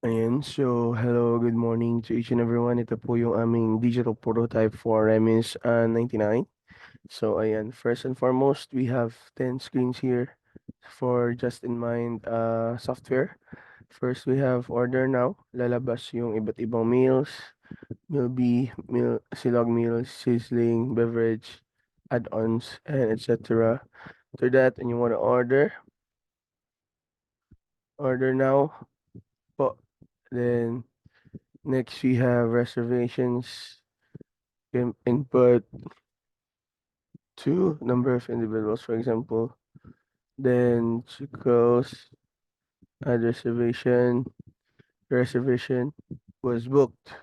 Ayan, so hello, good morning to each and everyone. Ito po yung aming digital prototype for Remis 99. So ayan, first and foremost, we have 10 screens here for Just in Mind software. First, we have order now. Lalabas yung iba't ibang meals, meal B, meal, silog meals, sizzling, beverage, add-ons, and etc. After that, and you want to order now po. Then next, we have reservations. Input two number of individuals, for example. Then Chico's add reservation was booked.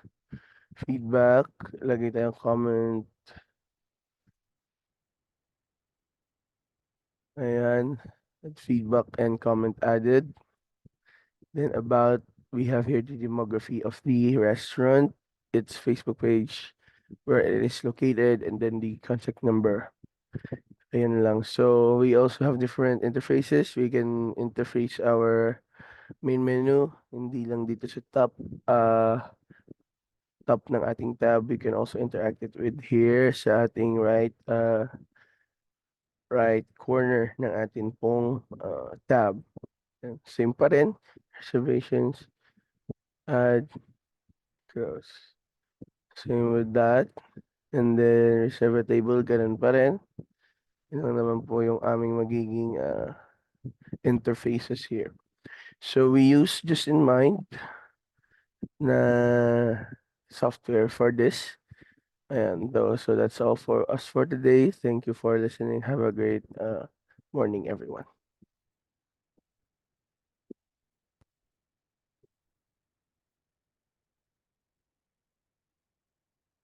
Feedback, lagay tayong comment. Ayan, feedback and comment added. Then about, we have here the demography of the restaurant, its Facebook page, where it is located, and then the contact number. Ayan lang. So we also have different interfaces. We can interface our main menu, hindi lang dito sa top ng ating tab. We can also interact it with here sa ating right corner ng ating pong tab. Same pa rin, reservations, add, close. Same with that. And then reserve a table, ganun pa rin. Yun lang naman po yung aming magiging interfaces here. So we use Just in Mind na software for this. And so that's all for us for today. Thank you for listening. Have a great morning, everyone.